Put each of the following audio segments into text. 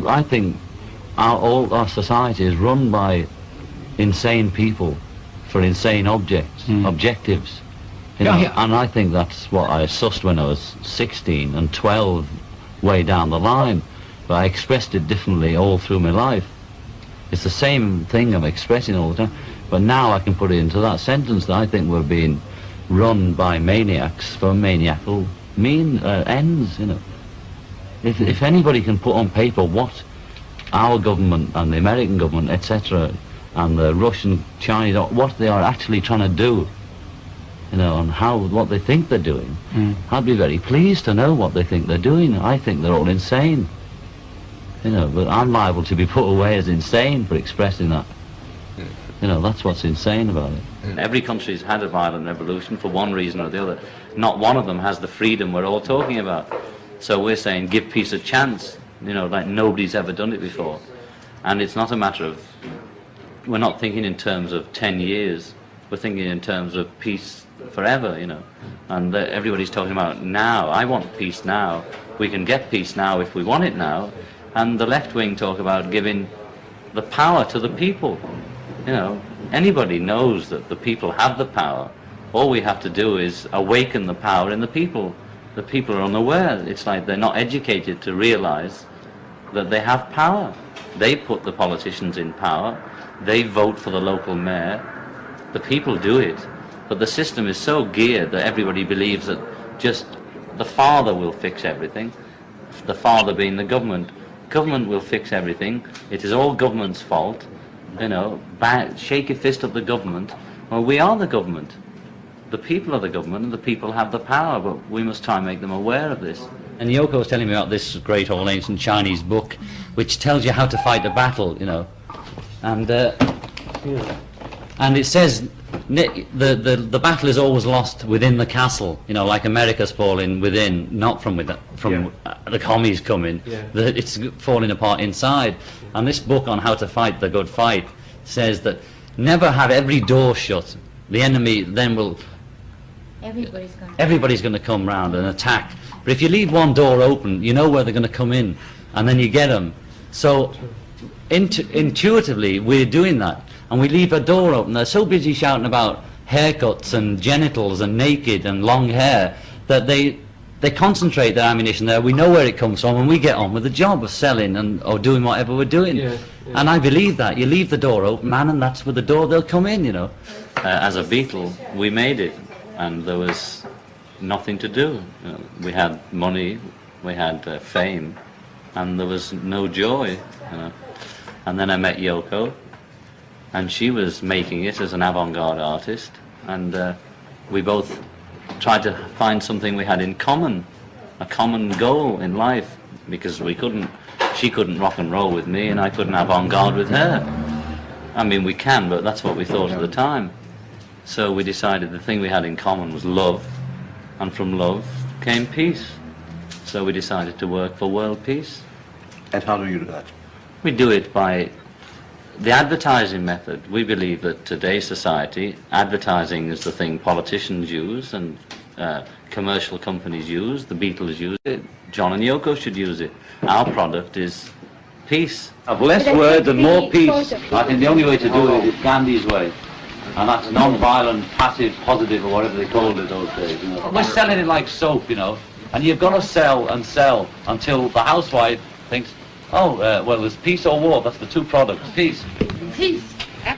I think all our society is run by insane people for insane objectives. You know, and I think that's what I sussed when I was 16 and 12 way down the line, but I expressed it differently all through my life. It's the same thing I'm expressing all the time, but now I can put it into that sentence that I think we're being run by maniacs for maniacal ends, you know. If anybody can put on paper what our government and the American government, etc., and the Russian, Chinese, what they are actually trying to do, you know, and what they think they're doing, I'd be very pleased to know what they think they're doing. I think they're all insane, you know, but I'm liable to be put away as insane for expressing that. You know, that's what's insane about it. Every country's had a violent revolution for one reason or the other. Not one of them has the freedom we're all talking about. So we're saying give peace a chance, you know, like nobody's ever done it before. And it's not a matter of, we're not thinking in terms of 10 years, we're thinking in terms of peace forever, you know. And everybody's talking about now. I want peace now. We can get peace now if we want it now. And the left wing talk about giving the power to the people. You know, anybody knows that the people have the power. All we have to do is awaken the power in the people. The people are unaware. It's like they're not educated to realize that they have power. They put the politicians in power. They vote for the local mayor. The people do it. But the system is so geared that everybody believes that just the father will fix everything. The father being the government. Government will fix everything. It is all government's fault. You know, shake your fist at the government. Well, we are the government. The people are the government, and the people have the power, but we must try and make them aware of this. And Yoko was telling me about this great old ancient Chinese book, which tells you how to fight a battle, you know. And it says the battle is always lost within the castle, you know, like America's falling within, not from the commies coming. That it's falling apart inside. And this book on how to fight the good fight says that never have every door shut. The enemy then will... Everybody's going to come round and attack. But if you leave one door open, you know where they're going to come in, and then you get them. So intuitively, we're doing that. And we leave a door open. They're so busy shouting about haircuts and genitals and naked and long hair that they concentrate their ammunition there. We know where it comes from, and we get on with the job of selling or doing whatever we're doing. And I believe that. You leave the door open, man, and that's where the door they'll come in, you know. As a Beatle, we made it, and there was nothing to do. You know, we had money, we had fame, and there was no joy, you know. And then I met Yoko, and she was making it as an avant-garde artist, and we both tried to find something we had in common, a common goal in life, because she couldn't rock and roll with me, and I couldn't avant-garde with her. I mean, we can, but that's what we thought at the time. So we decided the thing we had in common was love, and from love came peace. So we decided to work for world peace. And how do you do that? We do it by the advertising method. We believe that today's society, advertising is the thing politicians use and commercial companies use. The Beatles use it. John and Yoko should use it. Our product is peace. Of less words and more peace. I think the only way to do it is Gandhi's way. And that's non-violent, passive, positive, or whatever they called it those days. You know. We're selling it like soap, you know. And you've got to sell and sell until the housewife thinks, oh, well, there's peace or war. That's the two products. Peace. Peace.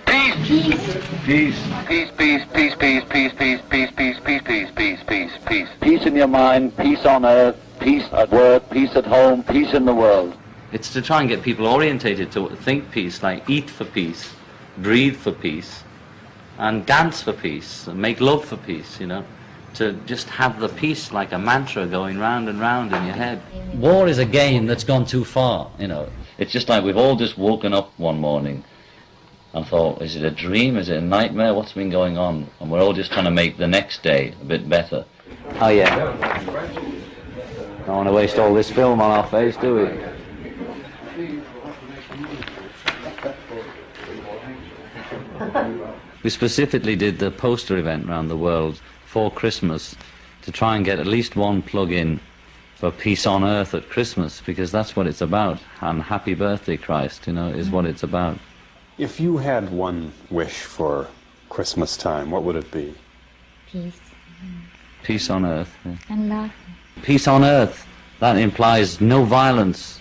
Peace. Peace. Peace. Peace. Peace. Peace. Peace. Peace. Peace. Peace. Peace. Peace. Peace. Peace. Peace. Peace. Peace in your mind. Peace on earth. Peace at work. Peace at home. Peace in the world. It's to try and get people orientated to think peace, like eat for peace, breathe for peace, and dance for peace, and make love for peace, you know. To just have the peace like a mantra going round and round in your head. War is a game that's gone too far, you know. It's just like we've all just woken up one morning and thought, is it a dream, is it a nightmare, what's been going on? And we're all just trying to make the next day a bit better. Oh yeah. Don't want to waste all this film on our face, do we? We specifically did the poster event around the world for Christmas to try and get at least one plug-in for peace on earth at Christmas, because that's what it's about. And happy birthday, Christ, is what it's about. If you had one wish for Christmas time, what would it be? Peace. Peace on earth. Yeah. And love. Peace on earth. That implies no violence,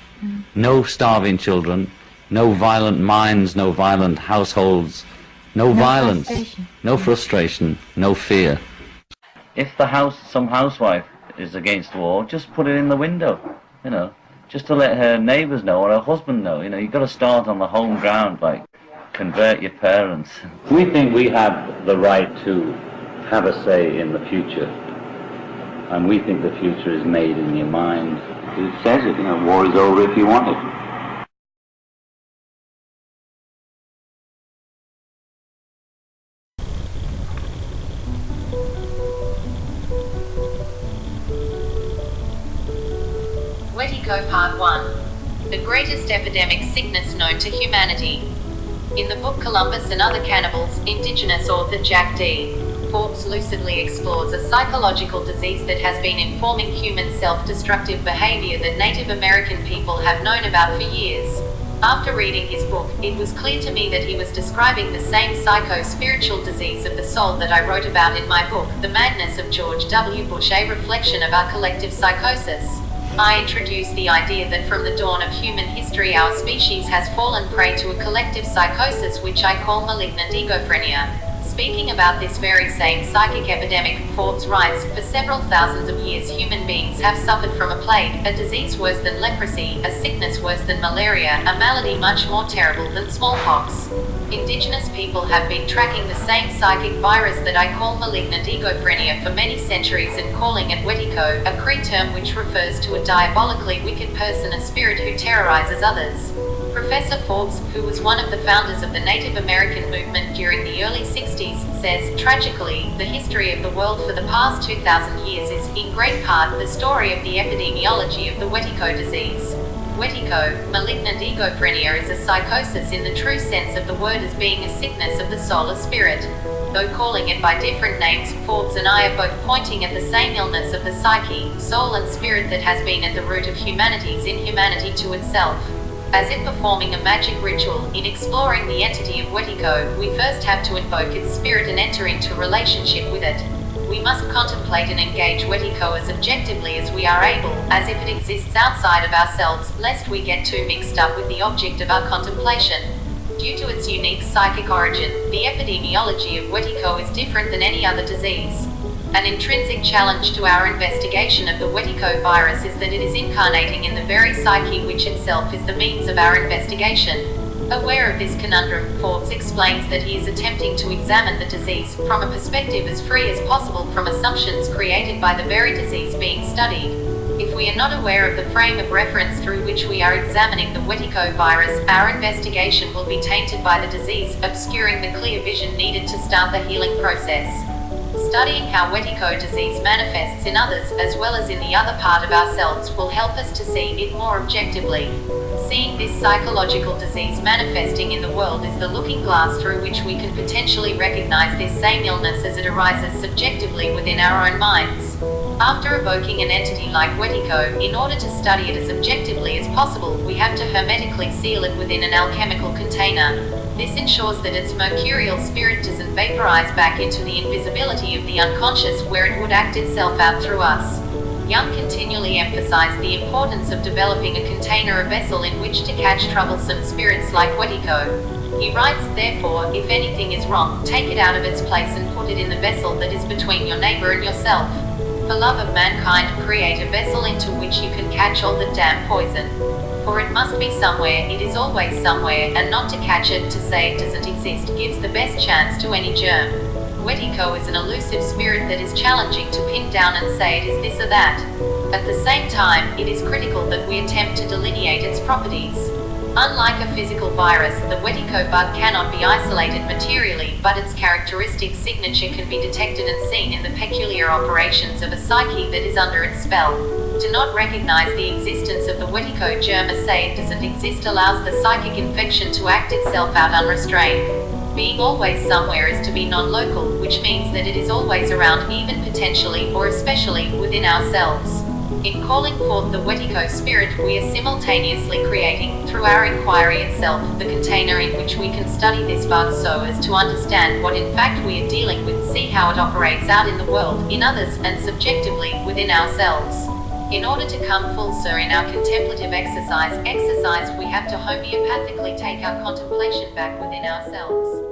no starving children, no violent minds, no violent households, no violence, no frustration, no fear. If some housewife is against war, just put it in the window, just to let her neighbours know or her husband know. You've got to start on the home ground, like convert your parents. We think we have the right to have a say in the future, and we think the future is made in your mind. It says it, war is over if you want it. Wetiko Part 1. The greatest epidemic sickness known to humanity. In the book Columbus and Other Cannibals, indigenous author Jack D. Forbes lucidly explores a psychological disease that has been informing human self-destructive behavior that Native American people have known about for years. After reading his book, it was clear to me that he was describing the same psycho-spiritual disease of the soul that I wrote about in my book, The Madness of George W. Bush, a reflection of our collective psychosis. I introduced the idea that from the dawn of human history our species has fallen prey to a collective psychosis which I call malignant egophrenia. Speaking about this very same psychic epidemic, Forbes writes, for several thousands of years human beings have suffered from a plague, a disease worse than leprosy, a sickness worse than malaria, a malady much more terrible than smallpox. Indigenous people have been tracking the same psychic virus that I call malignant egophrenia for many centuries and calling it Wetiko, a Cree term which refers to a diabolically wicked person, a spirit who terrorizes others. Professor Forbes, who was one of the founders of the Native American movement during the early 60s, says, tragically, the history of the world for the past 2,000 years is, in great part, the story of the epidemiology of the Wetiko disease. Wetiko, malignant egophrenia, is a psychosis in the true sense of the word as being a sickness of the soul or spirit. Though calling it by different names, Forbes and I are both pointing at the same illness of the psyche, soul and spirit that has been at the root of humanity's inhumanity to itself. As if performing a magic ritual, in exploring the entity of Wetiko, we first have to invoke its spirit and enter into relationship with it. We must contemplate and engage Wetiko as objectively as we are able, as if it exists outside of ourselves, lest we get too mixed up with the object of our contemplation. Due to its unique psychic origin, the epidemiology of Wetiko is different than any other disease. An intrinsic challenge to our investigation of the Wetiko virus is that it is incarnating in the very psyche which itself is the means of our investigation. Aware of this conundrum, Forbes explains that he is attempting to examine the disease from a perspective as free as possible from assumptions created by the very disease being studied. If we are not aware of the frame of reference through which we are examining the Wetiko virus, our investigation will be tainted by the disease, obscuring the clear vision needed to start the healing process. Studying how Wetiko disease manifests in others, as well as in the other part of ourselves, will help us to see it more objectively. Seeing this psychological disease manifesting in the world is the looking glass through which we can potentially recognize this same illness as it arises subjectively within our own minds. After evoking an entity like Wetiko, in order to study it as objectively as possible, we have to hermetically seal it within an alchemical container. This ensures that its mercurial spirit doesn't vaporize back into the invisibility of the unconscious where it would act itself out through us. Jung continually emphasized the importance of developing a container, a vessel in which to catch troublesome spirits like Wetiko. He writes, therefore, if anything is wrong, take it out of its place and put it in the vessel that is between your neighbor and yourself. For love of mankind, create a vessel into which you can catch all the damn poison. For it must be somewhere, it is always somewhere, and not to catch it, to say it doesn't exist, gives the best chance to any germ. Wetiko is an elusive spirit that is challenging to pin down and say it is this or that. At the same time, it is critical that we attempt to delineate its properties. Unlike a physical virus, the Wetiko bug cannot be isolated materially, but its characteristic signature can be detected and seen in the peculiar operations of a psyche that is under its spell. To not recognize the existence of the Wetiko germ as say it doesn't exist allows the psychic infection to act itself out unrestrained. Being always somewhere is to be non-local, which means that it is always around, even potentially or especially within ourselves. In calling forth the Wetiko spirit, we are simultaneously creating, through our inquiry itself, the container in which we can study this bug so as to understand what in fact we are dealing with, see how it operates out in the world, in others, and subjectively, within ourselves. In order to come full sir in our contemplative exercise, we have to homeopathically take our contemplation back within ourselves.